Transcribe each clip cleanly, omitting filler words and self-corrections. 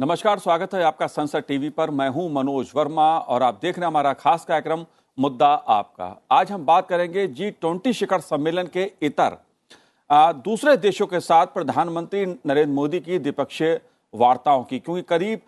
नमस्कार, स्वागत है आपका संसद टीवी पर। मैं हूं मनोज वर्मा और आप देख रहे हैं हमारा खास कार्यक्रम मुद्दा आपका। आज हम बात करेंगे G20 शिखर सम्मेलन के इतर दूसरे देशों के साथ प्रधानमंत्री नरेंद्र मोदी की द्विपक्षीय वार्ताओं की, क्योंकि करीब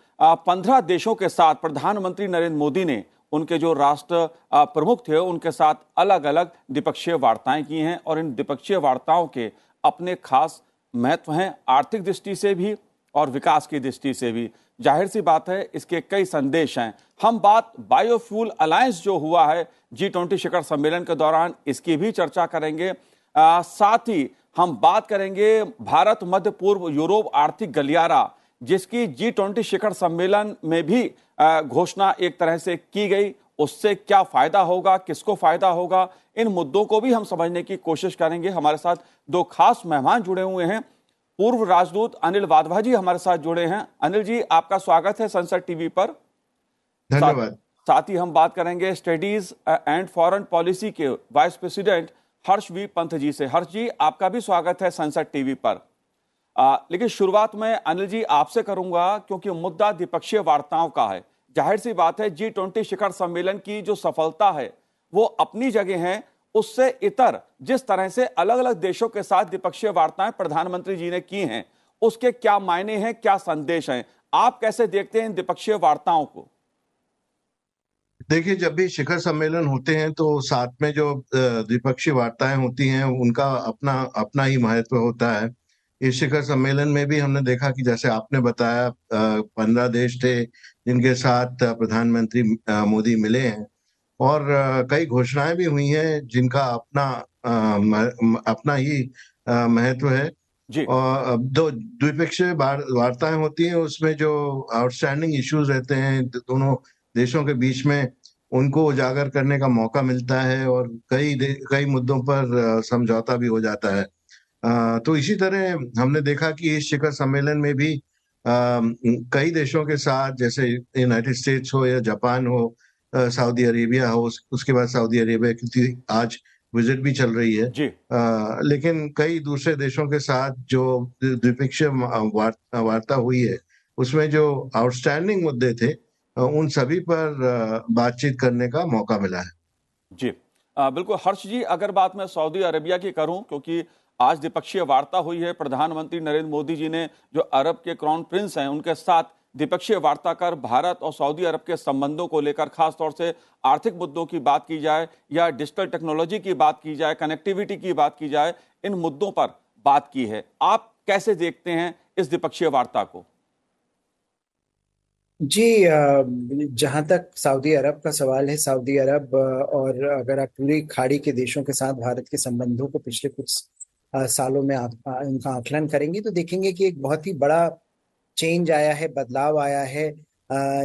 15 देशों के साथ प्रधानमंत्री नरेंद्र मोदी ने उनके जो राष्ट्र प्रमुख थे उनके साथ अलग अलग द्विपक्षीय वार्ताएं की हैं और इन द्विपक्षीय वार्ताओं के अपने खास महत्व हैं, आर्थिक दृष्टि से भी और विकास की दृष्टि से भी। जाहिर सी बात है, इसके कई संदेश हैं। हम बात बायोफ्यूल अलायंस जो हुआ है G20 शिखर सम्मेलन के दौरान, इसकी भी चर्चा करेंगे। साथ ही हम बात करेंगे भारत मध्य पूर्व यूरोप आर्थिक गलियारा, जिसकी G20 शिखर सम्मेलन में भी घोषणा एक तरह से की गई। उससे क्या फायदा होगा, किसको फायदा होगा, इन मुद्दों को भी हम समझने की कोशिश करेंगे। हमारे साथ दो खास मेहमान जुड़े हुए हैं। पूर्व राजदूत अनिल वाधवा जी हमारे साथ जुड़े हैं। अनिल जी, आपका स्वागत है संसद टीवी पर। धन्यवाद। साथ ही हम बात करेंगे स्टडीज एंड फॉरेन पॉलिसी के vice president Harsh V Pant ji से। हर्ष जी, आपका भी स्वागत है संसद टीवी पर। लेकिन शुरुआत में अनिल जी आपसे करूंगा, क्योंकि मुद्दा द्विपक्षीय वार्ताओं का है। जाहिर सी बात है, G20 शिखर सम्मेलन की जो सफलता है वो अपनी जगह है। उससे इतर जिस तरह से अलग अलग देशों के साथ द्विपक्षीय वार्ताएं प्रधानमंत्री जी ने की हैं, उसके क्या मायने हैं, क्या संदेश हैं? आप कैसे देखते हैं इन द्विपक्षीय वार्ताओं को? देखिए, जब भी शिखर सम्मेलन होते हैं तो साथ में जो द्विपक्षीय वार्ताएं होती हैं उनका अपना अपना ही महत्व होता है। इस शिखर सम्मेलन में भी हमने देखा कि जैसे आपने बताया 15 देश थे जिनके साथ प्रधानमंत्री मोदी मिले हैं और कई घोषणाएं भी हुई हैं जिनका अपना ही महत्व है। जी। और दो द्विपक्षीय वार्ताएं होती हैं, उसमें जो आउटस्टैंडिंग इश्यूज रहते हैं दोनों देशों के बीच में, उनको उजागर करने का मौका मिलता है और कई मुद्दों पर समझौता भी हो जाता है। तो इसी तरह हमने देखा कि इस शिखर सम्मेलन में भी कई देशों के साथ, जैसे यूनाइटेड स्टेट्स हो या जापान हो, सऊदी अरेबिया हो, उसके बाद सऊदी अरेबिया की आज विजिट भी चल रही है। जी। लेकिन कई दूसरे देशों के साथ जो द्विपक्षीय वार्ता हुई है, उसमें जो आउटस्टैंडिंग मुद्दे थे उन सभी पर बातचीत करने का मौका मिला है। जी, बिल्कुल। हर्ष जी, अगर बात मैं सऊदी अरेबिया की करूं, क्योंकि आज द्विपक्षीय वार्ता हुई है, प्रधानमंत्री नरेंद्र मोदी जी ने जो अरब के क्राउन प्रिंस हैं उनके साथ द्विपक्षीय वार्ता कर भारत और सऊदी अरब के संबंधों को लेकर, खासतौर से आर्थिक मुद्दों की बात की जाए या डिजिटल टेक्नोलॉजी की बात की जाए, कनेक्टिविटी की बात की जाए, इन मुद्दों पर बात की है। आप कैसे देखते हैं इस द्विपक्षीय वार्ता को? जी, जहाँ तक सऊदी अरब का सवाल है, सऊदी अरब और अगर आप पूरी खाड़ी के देशों के साथ भारत के संबंधों को पिछले कुछ सालों में इनका आकलन करेंगे तो देखेंगे कि एक बहुत ही बड़ा चेंज आया है, बदलाव आया है।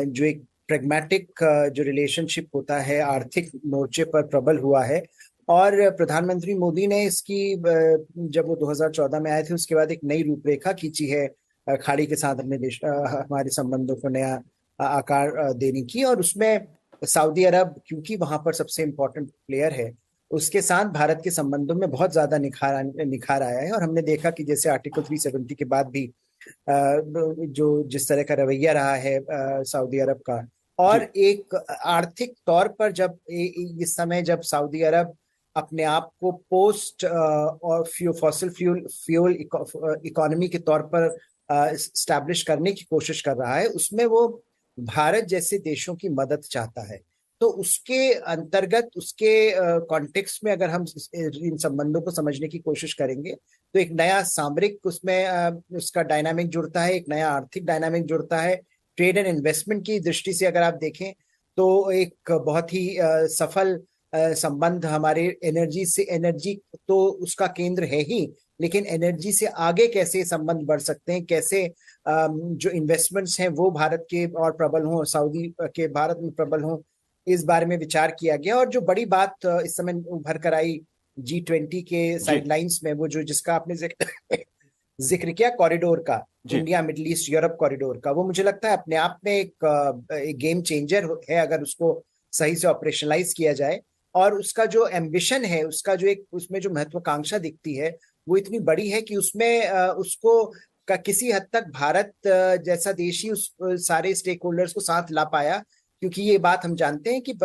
जो एक प्रेगमेटिक जो रिलेशनशिप होता है आर्थिक मोर्चे पर प्रबल हुआ है। और प्रधानमंत्री मोदी ने इसकी जब वो 2014 में आए थे उसके बाद एक नई रूपरेखा खींची है खाड़ी के साथ अपने देश हमारे संबंधों को नया आकार देने की। और उसमें सऊदी अरब, क्योंकि वहां पर सबसे इम्पोर्टेंट प्लेयर है, उसके साथ भारत के संबंधों में बहुत ज्यादा निखार आया है। और हमने देखा कि जैसे आर्टिकल 370 के बाद भी जो जिस तरह का रवैया रहा है सऊदी अरब का, और एक आर्थिक तौर पर जब इस समय जब सऊदी अरब अपने आप को पोस्ट और फॉसिल फ्यूल इकोनॉमी के तौर पर स्टैब्लिश करने की कोशिश कर रहा है, उसमें वो भारत जैसे देशों की मदद चाहता है। तो उसके अंतर्गत, उसके कॉन्टेक्स्ट में अगर हम इन संबंधों को समझने की कोशिश करेंगे तो एक नया सामरिक उसमें उसका डायनामिक जुड़ता है, एक नया आर्थिक डायनामिक जुड़ता है। ट्रेड एंड इन्वेस्टमेंट की दृष्टि से अगर आप देखें तो एक बहुत ही सफल संबंध हमारे एनर्जी तो उसका केंद्र है ही, लेकिन एनर्जी से आगे कैसे संबंध बढ़ सकते हैं, कैसे जो इन्वेस्टमेंट्स हैं वो भारत के और प्रबल हों, सऊदी के भारत में प्रबल हों, इस बारे में विचार किया गया। और जो बड़ी बात इस समय उभर कर आई G20 के साइडलाइंस में, वो जो जिसका आपने जिक्र किया कॉरिडोर का, India middle east Europe corridor का, वो मुझे लगता है अपने आप में एक गेम चेंजर है अगर उसको सही से ऑपरेशनलाइज किया जाए। और उसका जो एम्बिशन है, उसका जो एक उसमें जो महत्वाकांक्षा दिखती है वो इतनी बड़ी है कि उसमें उसको का किसी हद तक भारत जैसा देश ही उस सारे स्टेक होल्डर्स को साथ ला पाया, क्योंकि ये बात हम जानते हैं कि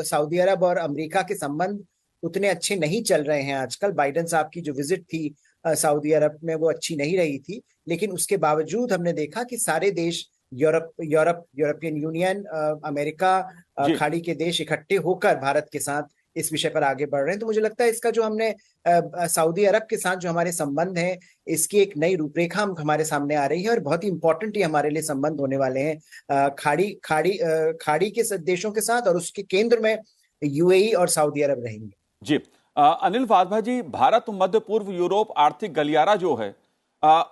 सऊदी अरब और अमेरिका के संबंध उतने अच्छे नहीं चल रहे हैं आजकल। बाइडेन साहब की जो विजिट थी सऊदी अरब में वो अच्छी नहीं रही थी, लेकिन उसके बावजूद हमने देखा कि सारे देश, यूरोपियन यूनियन, अमेरिका, जी खाड़ी के देश इकट्ठे होकर भारत के साथ इस विषय पर आगे बढ़ रहे हैं। तो मुझे लगता है इसका जो हमने सऊदी अरब के साथ जो हमारे संबंध हैं, इसकी एक नई रूपरेखा हमारे सामने आ रही है और बहुत ही इंपॉर्टेंट ये हमारे लिए संबंध होने वाले हैं खाड़ी के देशों के साथ, और उसके केंद्र में यूएई और सऊदी अरब रहेंगे। जी अनिल वाधवा जी, भारत मध्य पूर्व यूरोप आर्थिक गलियारा जो है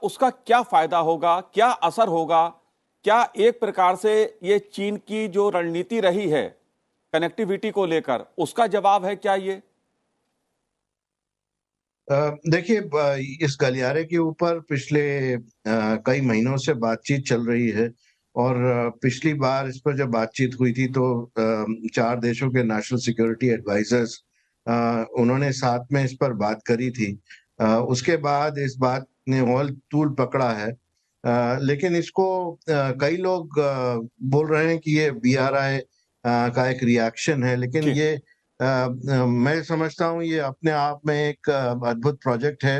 उसका क्या फायदा होगा, क्या असर होगा? क्या एक प्रकार से ये चीन की जो रणनीति रही है कनेक्टिविटी को लेकर, उसका जवाब है क्या ये? देखिए, इस गलियारे के ऊपर पिछले कई महीनों से बातचीत चल रही है, और पिछली बार इस पर जब बातचीत हुई थी तो 4 देशों के नेशनल सिक्योरिटी एडवाइजर्स उन्होंने साथ में इस पर बात करी थी। उसके बाद इस बात ने और तूल पकड़ा है, लेकिन इसको कई लोग बोल रहे हैं कि ये BRI का एक रिएक्शन है, लेकिन जी ये मैं समझता हूँ ये अपने आप में एक अद्भुत प्रोजेक्ट है।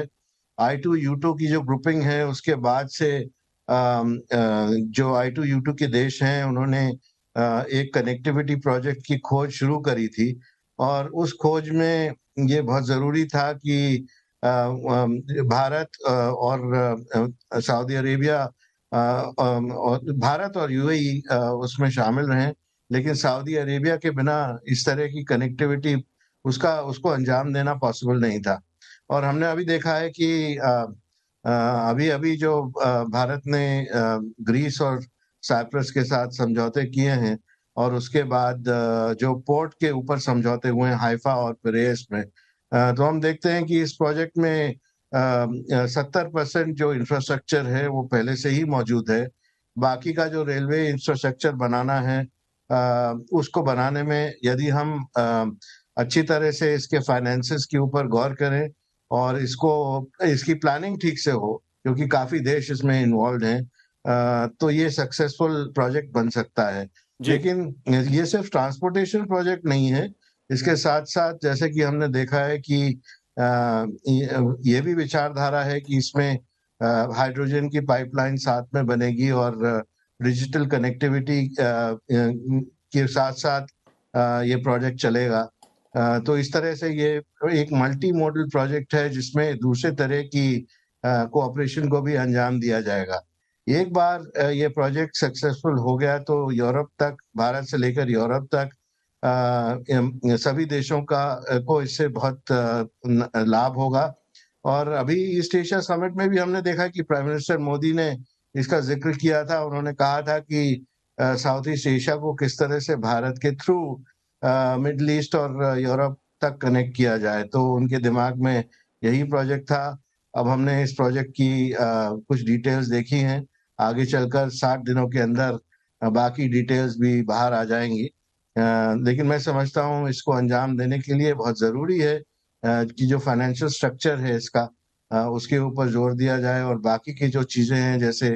I2U2 की जो ग्रुपिंग है उसके बाद से जो I2U2 के देश हैं उन्होंने एक कनेक्टिविटी प्रोजेक्ट की खोज शुरू करी थी, और उस खोज में ये बहुत जरूरी था कि भारत और सऊदी अरेबिया और भारत और UAE उसमें शामिल रहें, लेकिन सऊदी अरेबिया के बिना इस तरह की कनेक्टिविटी उसको अंजाम देना पॉसिबल नहीं था। और हमने अभी देखा है कि अभी अभी जो भारत ने ग्रीस और साइप्रस के साथ समझौते किए हैं, और उसके बाद जो पोर्ट के ऊपर समझौते हुए हैं हाइफा और पिरेस में, तो हम देखते हैं कि इस प्रोजेक्ट में 70% जो इंफ्रास्ट्रक्चर है वो पहले से ही मौजूद है। बाकी का जो रेलवे इंफ्रास्ट्रक्चर बनाना है, उसको बनाने में यदि हम अच्छी तरह से इसके फाइनेंसेस के ऊपर गौर करें और इसकी प्लानिंग ठीक से हो, क्योंकि काफी देश इसमें इन्वॉल्व हैं, तो ये सक्सेसफुल प्रोजेक्ट बन सकता है। जी लेकिन ये सिर्फ ट्रांसपोर्टेशन प्रोजेक्ट नहीं है, इसके साथ साथ जैसे कि हमने देखा है कि ये भी विचारधारा है कि इसमें हाइड्रोजन की पाइपलाइन साथ में बनेगी, और डिजिटल कनेक्टिविटी के साथ साथ ये प्रोजेक्ट चलेगा। तो इस तरह से ये एक मल्टी मॉडल प्रोजेक्ट है जिसमें दूसरे तरह की कोऑपरेशन को भी अंजाम दिया जाएगा। एक बार ये प्रोजेक्ट सक्सेसफुल हो गया तो यूरोप तक, भारत से लेकर यूरोप तक सभी देशों को इससे बहुत लाभ होगा। और अभी ईस्ट एशिया समिट में भी हमने देखा कि प्राइम मिनिस्टर मोदी ने इसका जिक्र किया था। उन्होंने कहा था कि साउथ ईस्ट एशिया को किस तरह से भारत के थ्रू मिडिल ईस्ट और यूरोप तक कनेक्ट किया जाए, तो उनके दिमाग में यही प्रोजेक्ट था। अब हमने इस प्रोजेक्ट की कुछ डिटेल्स देखी हैं, आगे चलकर 60 दिनों के अंदर बाकी डिटेल्स भी बाहर आ जाएंगी। लेकिन मैं समझता हूँ इसको अंजाम देने के लिए बहुत जरूरी है कि जो फाइनेंशियल स्ट्रक्चर है इसका, उसके ऊपर जोर दिया जाए, और बाकी की जो चीजें हैं जैसे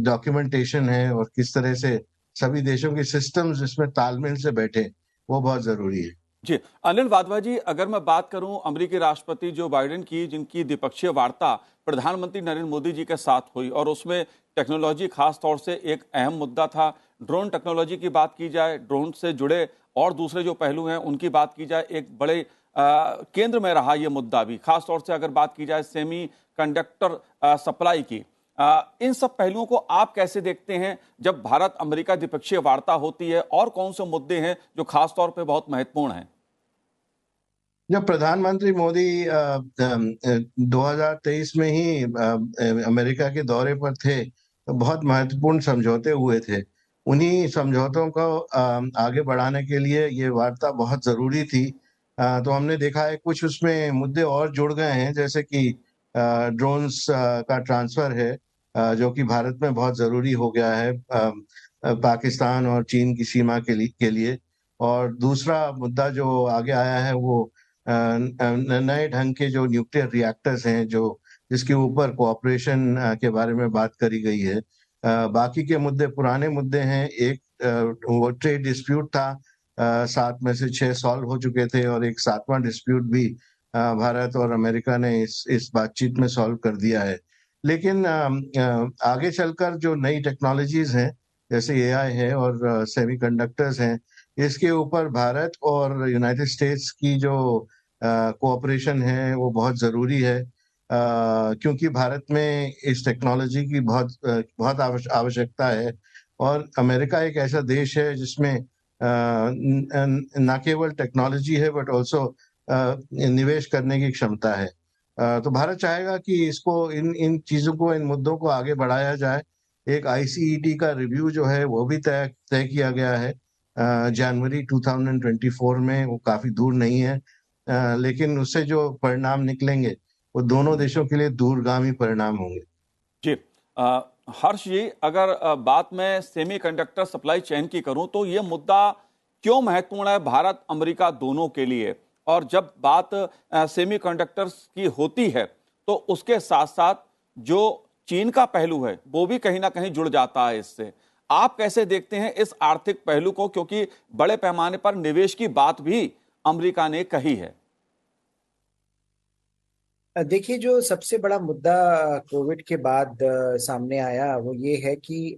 डॉक्यूमेंटेशन है और किस तरह से सभी देशों के सिस्टम्स इसमें तालमेल से बैठे, वो बहुत जरूरी है। जी अनिल वाधवा जी, अगर मैं बात करूं अमेरिकी राष्ट्रपति जो बाइडेन की, जिनकी द्विपक्षीय वार्ता प्रधानमंत्री नरेंद्र मोदी जी के साथ हुई, और उसमें टेक्नोलॉजी खास तौर से एक अहम मुद्दा था। ड्रोन टेक्नोलॉजी की बात की जाए, ड्रोन से जुड़े और दूसरे जो पहलू हैं उनकी बात की जाए, एक बड़े केंद्र में रहा ये मुद्दा भी। खास तौर से अगर बात की जाए सेमी कंडक्टर सप्लाई की, इन सब पहलुओं को आप कैसे देखते हैं जब भारत अमेरिका द्विपक्षीय वार्ता होती है, और कौन से मुद्दे हैं जो खास तौर पे बहुत महत्वपूर्ण हैं? जब प्रधानमंत्री मोदी 2023 में ही अमेरिका के दौरे पर थे, तो बहुत महत्वपूर्ण समझौते हुए थे। उन्हीं समझौतों को आगे बढ़ाने के लिए ये वार्ता बहुत जरूरी थी। तो हमने देखा है कुछ उसमें मुद्दे और जुड़ गए हैं, जैसे कि ड्रोन्स का ट्रांसफर है, जो कि भारत में बहुत जरूरी हो गया है पाकिस्तान और चीन की सीमा के लिए। और दूसरा मुद्दा जो आगे आया है वो नए ढंग के जो न्यूक्लियर रिएक्टर्स हैं जो जिसके ऊपर कोऑपरेशन के बारे में बात करी गई है। बाकी के मुद्दे पुराने मुद्दे हैं। एक वो ट्रेड डिस्प्यूट था, 7 में से 6 सॉल्व हो चुके थे, और एक 7वां डिस्प्यूट भी भारत और अमेरिका ने इस बातचीत में सॉल्व कर दिया है। लेकिन आगे चलकर जो नई टेक्नोलॉजीज हैं, जैसे एआई है और सेमीकंडक्टर्स हैं, इसके ऊपर भारत और यूनाइटेड स्टेट्स की जो कोऑपरेशन है वो बहुत ज़रूरी है, क्योंकि भारत में इस टेक्नोलॉजी की बहुत आवश्यकता है। और अमेरिका एक ऐसा देश है जिसमें न केवल टेक्नोलॉजी है बट ऑल्सो निवेश करने की क्षमता है। तो भारत चाहेगा कि इसको इन चीज़ों को, इन मुद्दों को आगे बढ़ाया जाए। एक आईसीईटी का रिव्यू जो है वो भी तय किया गया है जनवरी 2024 में। वो काफी दूर नहीं है, लेकिन उससे जो परिणाम निकलेंगे वो दोनों देशों के लिए दूरगामी परिणाम होंगे। जी, हर्ष जी, अगर बात मैं सेमीकंडक्टर सप्लाई चेन की करूं तो ये मुद्दा क्यों महत्वपूर्ण है भारत अमेरिका दोनों के लिए? और जब बात सेमीकंडक्टर्स की होती है तो उसके साथ साथ जो चीन का पहलू है वो भी कहीं ना कहीं जुड़ जाता है इससे। आप कैसे देखते हैं इस आर्थिक पहलू को, क्योंकि बड़े पैमाने पर निवेश की बात भी अमेरिका ने कही है? देखिए, जो सबसे बड़ा मुद्दा कोविड के बाद सामने आया वो ये है कि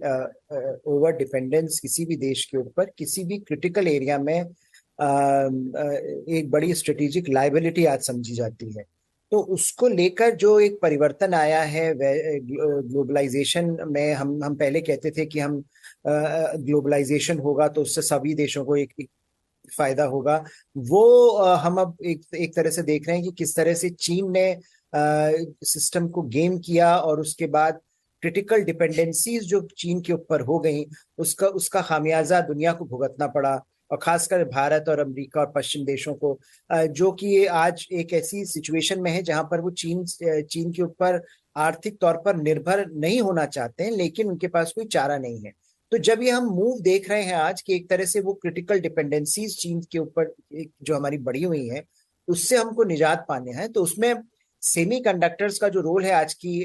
ओवर डिपेंडेंस किसी भी देश के ऊपर किसी भी क्रिटिकल एरिया में एक बड़ी स्ट्रेटेजिक लायबिलिटी आज समझी जाती है। तो उसको लेकर जो एक परिवर्तन आया है ग्लोबलाइजेशन में, हम पहले कहते थे कि हम ग्लोबलाइजेशन होगा तो उससे सभी देशों को एक फायदा होगा। वो हम अब एक तरह से देख रहे हैं कि किस तरह से चीन ने सिस्टम को गेम किया और उसके बाद क्रिटिकल डिपेंडेंसीज जो चीन के ऊपर हो गई उसका खामियाजा दुनिया को भुगतना पड़ा, और खासकर भारत और अमेरिका और पश्चिम देशों को, जो कि आज एक ऐसी सिचुएशन में है जहां पर वो चीन के ऊपर आर्थिक तौर पर निर्भर नहीं होना चाहते हैं, लेकिन उनके पास कोई चारा नहीं है। तो जब ये हम मूव देख रहे हैं आज कि एक तरह से वो क्रिटिकल डिपेंडेंसीज चीन के ऊपर जो हमारी बढ़ी हुई है उससे हमको निजात पाने हैं, तो उसमें सेमीकंडक्टर्स का जो रोल है आज की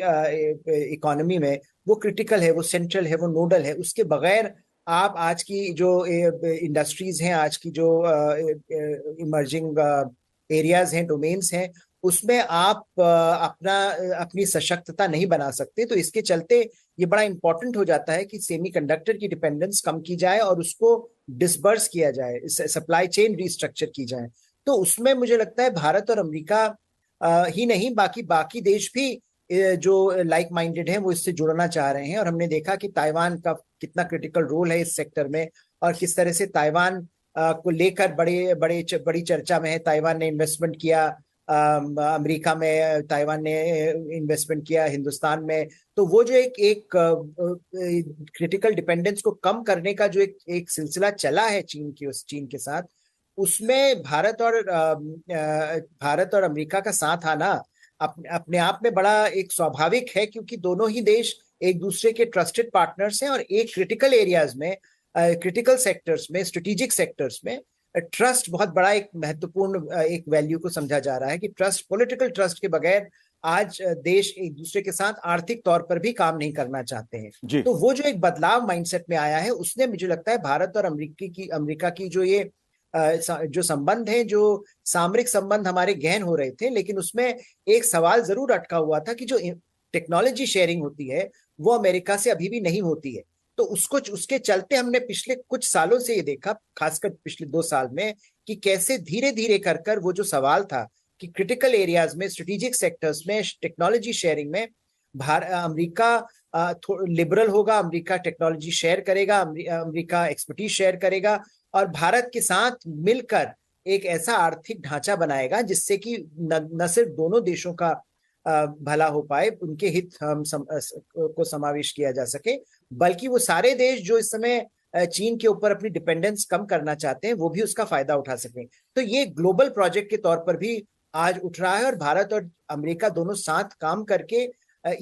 इकोनॉमी में वो क्रिटिकल है, वो सेंट्रल है, वो नोडल है। उसके बगैर आप आज की जो इंडस्ट्रीज हैं, आज की जो इमर्जिंग एरियाज हैं, डोमेन्स हैं, उसमें आप अपनी सशक्तता नहीं बना सकते। तो इसके चलते ये बड़ा इंपॉर्टेंट हो जाता है कि सेमीकंडक्टर की डिपेंडेंस कम की जाए और उसको डिसबर्स किया जाए, सप्लाई चेन रिस्ट्रक्चर की जाए। तो उसमें मुझे लगता है भारत और अमेरिका ही नहीं, बाकी देश भी जो लाइक माइंडेड हैं वो इससे जुड़ना चाह रहे हैं। और हमने देखा कि ताइवान का कितना क्रिटिकल रोल है इस सेक्टर में, और किस तरह से ताइवान को लेकर बड़ी चर्चा में है। ताइवान ने इन्वेस्टमेंट किया अमेरिका में, ताइवान ने इन्वेस्टमेंट किया हिंदुस्तान में। तो वो जो एक क्रिटिकल डिपेंडेंस को कम करने का जो एक सिलसिला चला है चीन के साथ, उसमें भारत और अमेरिका का साथ आना अपने आप में बड़ा एक स्वाभाविक है, क्योंकि दोनों ही देश एक दूसरे के ट्रस्टेड पार्टनर्स हैं। और एक क्रिटिकल एरियाज में, क्रिटिकल सेक्टर्स में, स्ट्रेटेजिक सेक्टर्स में ट्रस्ट बहुत बड़ा एक महत्वपूर्ण एक वैल्यू को समझा जा रहा है कि ट्रस्ट, पॉलिटिकल ट्रस्ट के बगैर आज देश एक दूसरे के साथ आर्थिक तौर पर भी काम नहीं करना चाहते हैं। तो वो जो एक बदलाव माइंडसेट में आया है उसने, मुझे लगता है, भारत और अमेरिका की जो ये जो संबंध है, जो सामरिक संबंध हमारे गहन हो रहे थे, लेकिन उसमें एक सवाल जरूर अटका हुआ था कि जो टेक्नोलॉजी शेयरिंग होती है वो अमेरिका से अभी भी नहीं होती है। तो उसके चलते हमने पिछले कुछ सालों से ये देखा, खासकर पिछले 2 साल में, कि कैसे धीरे धीरे कर वो जो सवाल था कि क्रिटिकल एरियाज में, स्ट्रेटेजिक सेक्टर्स में टेक्नोलॉजी शेयरिंग में अमेरिका लिबरल होगा, अमेरिका टेक्नोलॉजी शेयर करेगा, अमेरिका एक्सपर्टीज शेयर करेगा, और भारत के साथ मिलकर एक ऐसा आर्थिक ढांचा बनाएगा जिससे कि न सिर्फ दोनों देशों का भला हो पाए, उनके हित को समावेश किया जा सके, बल्कि वो सारे देश जो इस समय चीन के ऊपर अपनी डिपेंडेंस कम करना चाहते हैं वो भी उसका फायदा उठा सकें। तो ये ग्लोबल प्रोजेक्ट के तौर पर भी आज उठ रहा है, और भारत और अमेरिका दोनों साथ काम करके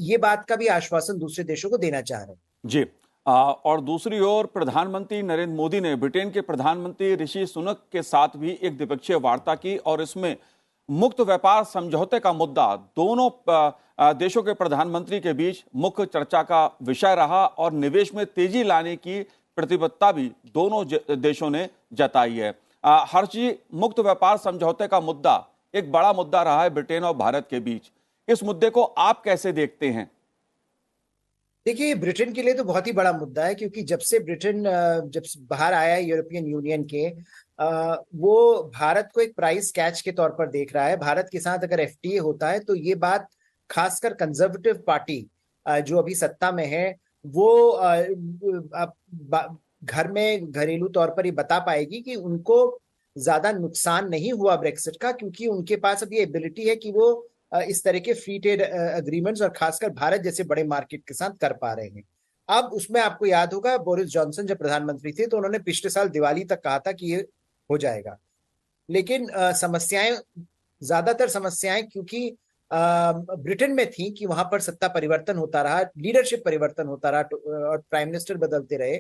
ये बात का भी आश्वासन दूसरे देशों को देना चाह रहे हैं। जी, और दूसरी ओर प्रधानमंत्री नरेंद्र मोदी ने ब्रिटेन के प्रधानमंत्री ऋषि सुनक के साथ भी एक द्विपक्षीय वार्ता की, और इसमें मुक्त व्यापार समझौते का मुद्दा दोनों देशों के प्रधानमंत्री के बीच मुख्य चर्चा का विषय रहा और निवेश में तेजी लाने की प्रतिबद्धता भी दोनों देशों ने जताई है। हर्षजी, मुक्त व्यापार समझौते का मुद्दा एक बड़ा मुद्दा रहा है ब्रिटेन और भारत के बीच। इस मुद्दे को आप कैसे देखते हैं? देखिए, ब्रिटेन के लिए तो बहुत ही बड़ा मुद्दा है, क्योंकि जब से ब्रिटेन जब से बाहर आया है यूरोपियन यूनियन के, वो भारत को एक प्राइस कैच के तौर पर देख रहा है। भारत के साथ अगर एफटीए होता है तो ये बात खासकर कंजर्वेटिव पार्टी जो अभी सत्ता में है वो घर में घरेलू तौर पर ये बता पाएगी कि उनको ज्यादा नुकसान नहीं हुआ ब्रेक्सिट का, क्योंकि उनके पास अब ये एबिलिटी है कि वो इस तरह के फ्री ट्रेड अग्रीमेंट्स और खासकर भारत जैसे बड़े मार्केट के साथ कर पा रहे हैं। अब उसमें आपको याद होगा, बोरिस जॉनसन जब प्रधानमंत्री थे तो उन्होंने पिछले साल दिवाली तक कहा था कि ये हो जाएगा, लेकिन समस्याएं, ज्यादातर समस्याएं क्योंकि ब्रिटेन में थी कि वहां पर सत्ता परिवर्तन होता रहा, लीडरशिप परिवर्तन होता रहा और प्राइम मिनिस्टर बदलते रहे,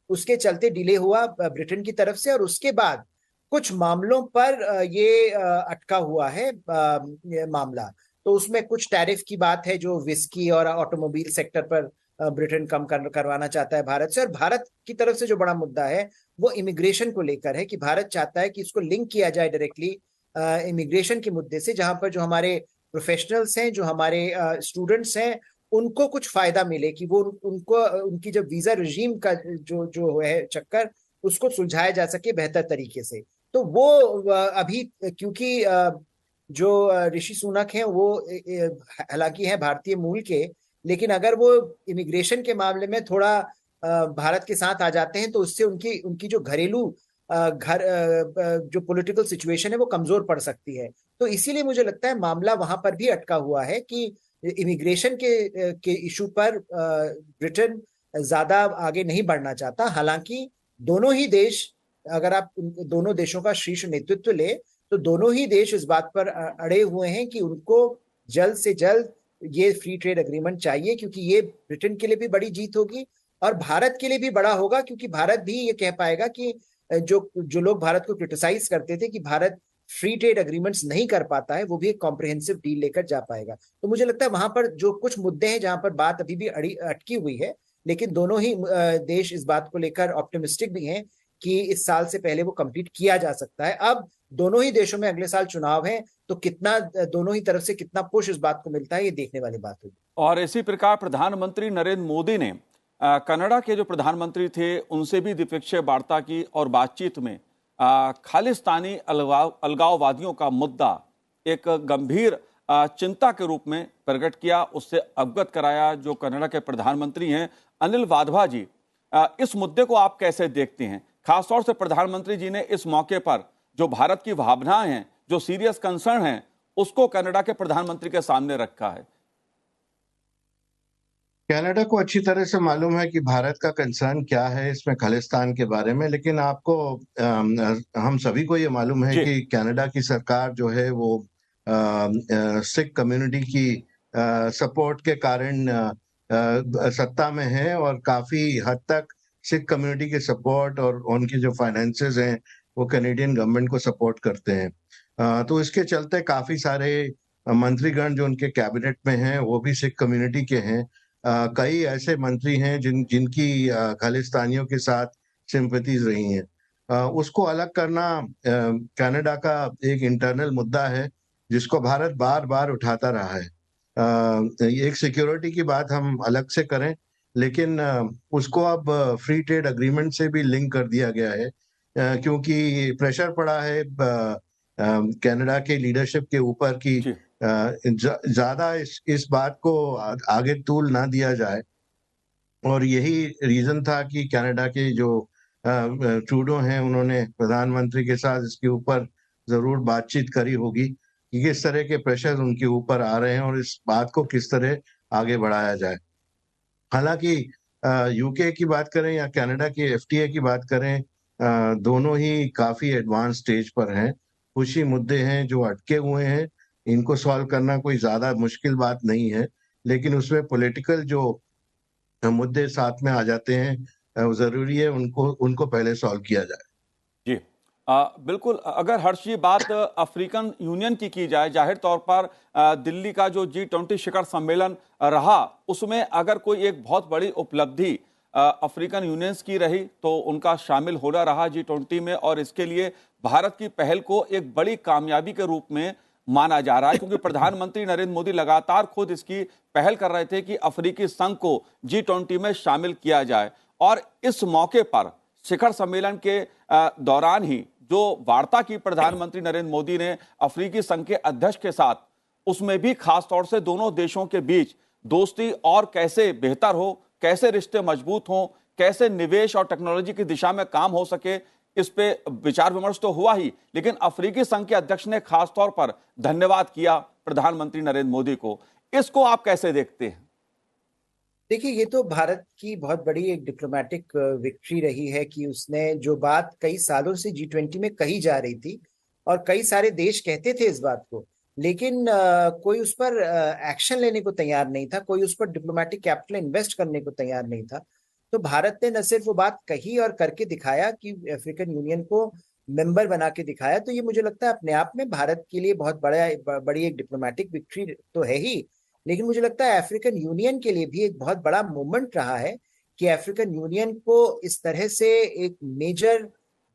उसके चलते डिले हुआ ब्रिटेन की तरफ से। और उसके बाद कुछ मामलों पर ये अटका हुआ है ये मामला। तो उसमें कुछ टैरिफ की बात है जो विस्की और ऑटोमोबाइल सेक्टर पर ब्रिटेन कम करवाना चाहता है भारत से। और भारत की तरफ से जो बड़ा मुद्दा है वो इमिग्रेशन को लेकर है कि भारत चाहता है कि इसको लिंक किया जाए डायरेक्टली इमिग्रेशन के मुद्दे से, जहां पर जो हमारे प्रोफेशनल्स हैं, जो हमारे स्टूडेंट्स हैं, उनको कुछ फायदा मिले, कि वो उनको उनकी जो वीजा रिजीम का जो है चक्कर, उसको सुलझाया जा सके बेहतर तरीके से। तो वो अभी क्योंकि जो ऋषि सुनक हैं वो हालांकि हैं भारतीय मूल के, लेकिन अगर वो इमिग्रेशन के मामले में थोड़ा भारत के साथ आ जाते हैं तो उससे उनकी उनकी जो घरेलू जो पॉलिटिकल सिचुएशन है वो कमजोर पड़ सकती है। तो इसीलिए मुझे लगता है मामला वहां पर भी अटका हुआ है कि इमिग्रेशन के इशू पर ब्रिटेन ज्यादा आगे नहीं बढ़ना चाहता। हालांकि दोनों ही देश, अगर आप दोनों देशों का शीर्ष नेतृत्व ले, तो दोनों ही देश इस बात पर अड़े हुए हैं कि उनको जल्द से जल्द ये फ्री ट्रेड एग्रीमेंट चाहिए, क्योंकि ये ब्रिटेन के लिए भी बड़ी जीत होगी और भारत के लिए भी बड़ा होगा, क्योंकि भारत भी ये कह पाएगा कि जो लोग भारत को क्रिटिसाइज करते थे कि भारत फ्री ट्रेड एग्रीमेंट्स नहीं कर पाता है, वो भी एक कॉम्प्रिहेंसिव डील लेकर जा पाएगा। तो मुझे लगता है वहां पर जो कुछ मुद्दे हैं जहां पर बात अभी भी अटकी हुई है, लेकिन दोनों ही देश इस बात को लेकर ऑप्टिमिस्टिक भी हैं कि इस साल से पहले वो कंप्लीट किया जा सकता है। अब दोनों ही देशों में अगले साल चुनाव है, तो कितना दोनों ही तरफ से कितना पुश इस बात को मिलता है, ये देखने वाली बात होगी। और इसी प्रकार प्रधानमंत्री नरेंद्र मोदी ने कनाडा के जो प्रधानमंत्री थे उनसे भी द्विपक्षीय वार्ता की और बातचीत में खालिस्तानी अलगाववादियों का मुद्दा एक गंभीर चिंता के रूप में प्रकट किया, उससे अवगत कराया। जो कनाडा के प्रधानमंत्री हैं अनिल वाधवा जी, इस मुद्दे को आप कैसे देखते हैं? खासतौर से प्रधानमंत्री जी ने इस मौके पर जो भारत की भावनाएं हैं, जो सीरियस कंसर्न हैं, उसको कनाडा के प्रधानमंत्री के सामने रखा है। कनाडा को अच्छी तरह से मालूम है कि भारत का कंसर्न क्या है इसमें खालिस्तान के बारे में, लेकिन आपको हम सभी को ये मालूम है कि कनाडा की सरकार जो है वो सिख कम्युनिटी की सपोर्ट के कारण सत्ता में है और काफी हद तक सिख कम्युनिटी के सपोर्ट और उनकी जो फाइनेंसेस हैं वो कैनेडियन गवर्नमेंट को सपोर्ट करते हैं। तो इसके चलते काफी सारे मंत्रीगण जो उनके कैबिनेट में हैं वो भी सिख कम्युनिटी के हैं। कई ऐसे मंत्री हैं जिनकी खालिस्तानियों के साथ सिंपैथीज रही हैं। उसको अलग करना कनाडा का एक इंटरनल मुद्दा है जिसको भारत बार बार उठाता रहा है। एक सिक्योरिटी की बात हम अलग से करें, लेकिन उसको अब फ्री ट्रेड अग्रीमेंट से भी लिंक कर दिया गया है, क्योंकि प्रेशर पड़ा है कनाडा के लीडरशिप के ऊपर कि ज्यादा इस बात को आगे तूल ना दिया जाए। और यही रीजन था कि कनाडा के जो ट्रूडो हैं उन्होंने प्रधानमंत्री के साथ इसके ऊपर जरूर बातचीत करी होगी कि किस तरह के प्रेशर उनके ऊपर आ रहे हैं और इस बात को किस तरह आगे बढ़ाया जाए। हालांकि यूके की बात करें या कनाडा की एफटीए की बात करें, दोनों ही काफी एडवांस स्टेज पर हैं। कुछ ही मुद्दे हैं जो अटके हुए हैं, इनको सॉल्व करना कोई ज्यादा मुश्किल बात नहीं है, लेकिन उसमें पॉलिटिकल जो मुद्दे साथ में आ जाते हैं, जरूरी है उनको पहले सॉल्व किया जाए। जी, बिल्कुल। अगर हर्ष जी बात अफ्रीकन यूनियन की जाए, जाहिर तौर पर दिल्ली का जो G20 शिखर सम्मेलन रहा, उसमें अगर कोई एक बहुत बड़ी उपलब्धि अफ्रीकन यूनियंस की रही तो उनका शामिल होना रहा G20 में, और इसके लिए भारत की पहल को एक बड़ी कामयाबी के रूप में माना जा रहा है, क्योंकि प्रधानमंत्री नरेंद्र मोदी लगातार खुद इसकी पहल कर रहे थे कि अफ्रीकी संघ को G20 में शामिल किया जाए। और इस मौके पर शिखर सम्मेलन के दौरान ही जो वार्ता की प्रधानमंत्री नरेंद्र मोदी ने अफ्रीकी संघ के अध्यक्ष के साथ, उसमें भी खास तौर से दोनों देशों के बीच दोस्ती और कैसे बेहतर हो, कैसे रिश्ते मजबूत हों, कैसे निवेश और टेक्नोलॉजी की दिशा में काम हो सके, इस पे विचार विमर्श तो हुआ ही, लेकिन अफ्रीकी संघ के अध्यक्ष ने खास तौर पर धन्यवाद किया प्रधानमंत्री नरेंद्र मोदी को। इसको आप कैसे देखते हैं? देखिए, ये तो भारत की बहुत बड़ी एक डिप्लोमेटिक विक्ट्री रही है कि उसने जो बात कई सालों से G20 में कही जा रही थी और कई सारे देश कहते थे इस बात को, लेकिन कोई उस पर एक्शन लेने को तैयार नहीं था, कोई उस पर डिप्लोमेटिक कैपिटल इन्वेस्ट करने को तैयार नहीं था। तो भारत ने न सिर्फ वो बात कही और करके दिखाया कि अफ्रीकन यूनियन को मेंबर बना के दिखाया, तो ये मुझे लगता है अपने आप में भारत के लिए बहुत बड़ी एक डिप्लोमेटिक विक्ट्री तो है ही, लेकिन मुझे लगता है अफ्रीकन यूनियन के लिए भी एक बहुत बड़ा मोमेंट रहा है कि अफ्रीकन यूनियन को इस तरह से एक मेजर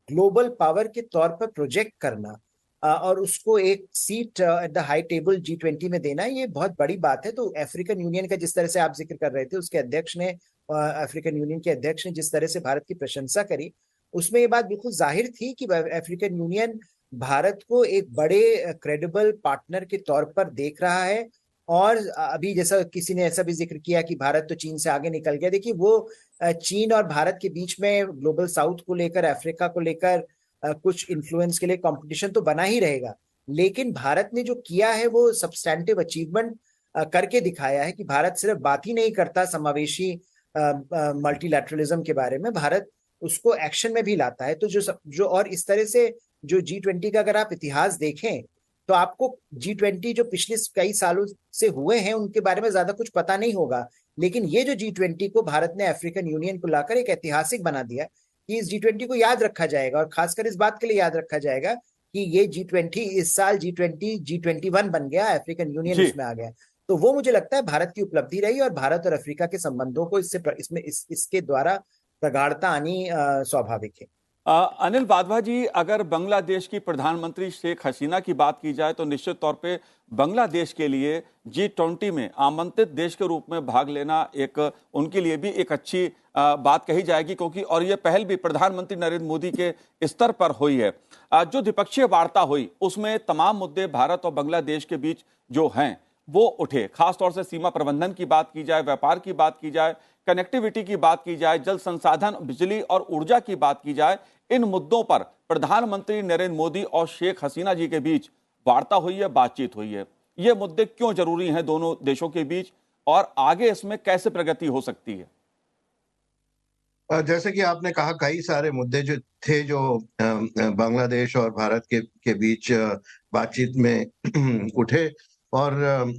ग्लोबल पावर के तौर पर प्रोजेक्ट करना और उसको एक seat at the high table G20 में देना, ये बहुत बड़ी बात है। तो अफ्रीकन यूनियन का जिस तरह से आप जिक्र कर रहे थे, उसके अध्यक्ष ने अफ्रीकन यूनियन के अध्यक्ष ने जिस तरह से भारत की प्रशंसा करी, उसमें ये बात बिल्कुल जाहिर थी कि अफ्रीकन यूनियन भारत को एक बड़े क्रेडिबल पार्टनर के तौर पर देख रहा है। और अभी जैसा किसी ने ऐसा भी जिक्र किया कि भारत तो चीन से आगे निकल गया, देखिए वो चीन और भारत के बीच में ग्लोबल साउथ को लेकर, अफ्रीका को लेकर कुछ इन्फ्लुएंस के लिए कंपटीशन तो बना ही रहेगा, लेकिन भारत ने जो किया है वो सब्सटैंटिव अचीवमेंट करके दिखाया है कि भारत सिर्फ बात ही नहीं करता समावेशी मल्टीलैटरलिज्म के बारे में, भारत उसको एक्शन में भी लाता है। तो जो और इस तरह से जो G20 का अगर आप इतिहास देखें तो आपको G20 जो पिछले कई सालों से हुए हैं उनके बारे में ज्यादा कुछ पता नहीं होगा, लेकिन ये जो G20 को भारत ने अफ्रीकन यूनियन को लाकर एक ऐतिहासिक बना दिया कि इस G20 को याद रखा जाएगा, और खासकर इस बात के लिए याद रखा जाएगा कि ये G20 इस साल G21 बन गया, अफ्रीकन यूनियन उसमें आ गया। तो वो मुझे लगता है भारत की उपलब्धि रही, और भारत और अफ्रीका के संबंधों को इसके द्वारा प्रगाढ़ता आनी स्वाभाविक है। अनिल वाधवा जी, अगर बांग्लादेश की प्रधानमंत्री शेख हसीना की बात की जाए तो निश्चित तौर पे बांग्लादेश के लिए G20 में आमंत्रित देश के रूप में भाग लेना एक उनके लिए भी एक अच्छी बात कही जाएगी, क्योंकि और ये पहल भी प्रधानमंत्री नरेंद्र मोदी के स्तर पर हुई है। जो द्विपक्षीय वार्ता हुई उसमें तमाम मुद्दे भारत और बांग्लादेश के बीच जो हैं वो उठे, खासतौर से सीमा प्रबंधन की बात की जाए, व्यापार की बात की जाए, कनेक्टिविटी की बात की जाए, जल संसाधन, बिजली और ऊर्जा की बात की जाए। इन मुद्दों पर प्रधानमंत्री नरेंद्र मोदी और शेख हसीना जी के बीच वार्ता हुई है, बातचीत हुई है। ये मुद्दे क्यों जरूरी हैं दोनों देशों के बीच, और आगे इसमें कैसे प्रगति हो सकती है? जैसे कि आपने कहा, कई सारे मुद्दे जो थे जो बांग्लादेश और भारत के बीच बातचीत में उठे, और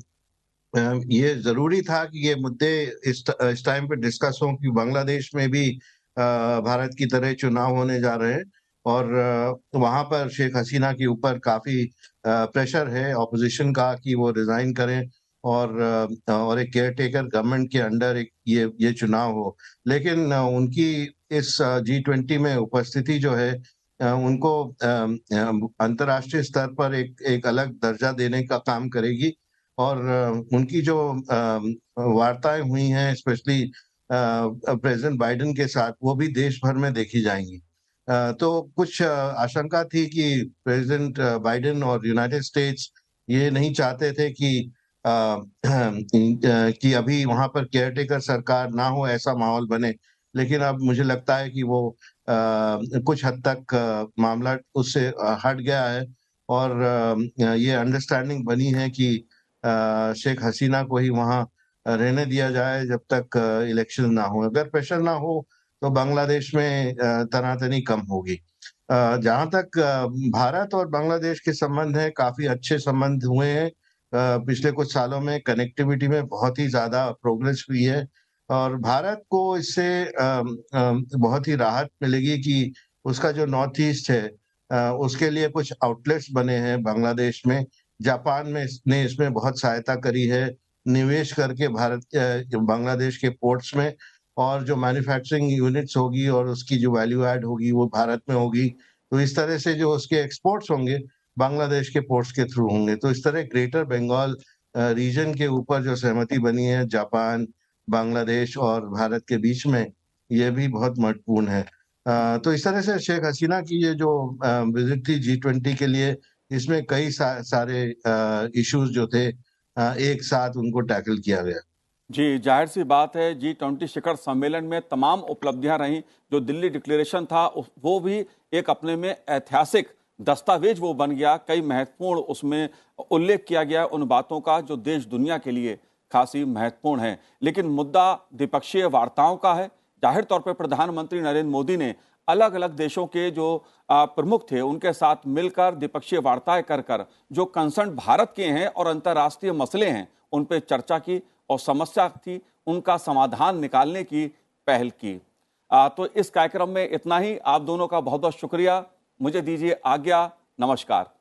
ये जरूरी था कि ये मुद्दे इस टाइम पे डिस्कस हों कि बांग्लादेश में भी भारत की तरह चुनाव होने जा रहे हैं, और वहां पर शेख हसीना के ऊपर काफी प्रेशर है ऑपोजिशन का कि वो रिजाइन करें और एक केयर टेकर गवर्नमेंट के अंडर एक ये चुनाव हो। लेकिन उनकी इस G20 में उपस्थिति जो है उनको अंतर्राष्ट्रीय स्तर पर एक अलग दर्जा देने का काम करेगी, और उनकी जो वार्ताएं हुई हैं स्पेशली प्रेसिडेंट बाइडेन के साथ, वो भी देश भर में देखी जाएंगी। तो कुछ आशंका थी कि प्रेसिडेंट बाइडेन और यूनाइटेड स्टेट्स ये नहीं चाहते थे कि अभी वहां पर केयरटेकर सरकार ना हो, ऐसा माहौल बने, लेकिन अब मुझे लगता है कि वो कुछ हद तक मामला उससे हट गया है, और ये अंडरस्टैंडिंग बनी है कि शेख हसीना को ही वहां रहने दिया जाए जब तक इलेक्शन ना हो। अगर प्रेशर ना हो तो बांग्लादेश में तनातनी कम होगी। जहां तक भारत और बांग्लादेश के संबंध है, काफी अच्छे संबंध हुए हैं पिछले कुछ सालों में। कनेक्टिविटी में बहुत ही ज्यादा प्रोग्रेस हुई है, और भारत को इससे बहुत ही राहत मिलेगी कि उसका जो नॉर्थ ईस्ट है उसके लिए कुछ आउटलेट्स बने हैं बांग्लादेश में। जापान में ने इसमें बहुत सहायता करी है, निवेश करके बांग्लादेश के पोर्ट्स में, और जो मैन्युफैक्चरिंग यूनिट्स होगी और उसकी जो वैल्यू ऐड होगी वो भारत में होगी। तो इस तरह से जो उसके एक्सपोर्ट्स होंगे बांग्लादेश के पोर्ट्स के थ्रू होंगे। तो इस तरह ग्रेटर बंगाल रीजन के ऊपर जो सहमति बनी है जापान, बांग्लादेश और भारत के बीच में, ये भी बहुत महत्वपूर्ण है। तो इस तरह से शेख हसीना की ये जो विजिट थी G20 के लिए, इसमें कई सारे इश्यूज जो थे एक साथ उनको टैकल किया गया। जी, जाहिर सी बात है G20 शिखर सम्मेलन में तमाम उपलब्धियां रहीं। जो दिल्ली डिक्लेरेशन था वो भी एक अपने में ऐतिहासिक दस्तावेज वो बन गया। कई महत्वपूर्ण उसमें उल्लेख किया गया उन बातों का जो देश दुनिया के लिए खासी महत्वपूर्ण है। लेकिन मुद्दा द्विपक्षीय वार्ताओं का है। जाहिर तौर पर प्रधानमंत्री नरेंद्र मोदी ने अलग अलग देशों के जो प्रमुख थे उनके साथ मिलकर द्विपक्षीय वार्ताएं कर जो कंसर्न भारत के हैं और अंतर्राष्ट्रीय मसले हैं उन पर चर्चा की और समस्या थी उनका समाधान निकालने की पहल की। तो इस कार्यक्रम में इतना ही। आप दोनों का बहुत बहुत शुक्रिया। मुझे दीजिए आज्ञा। नमस्कार।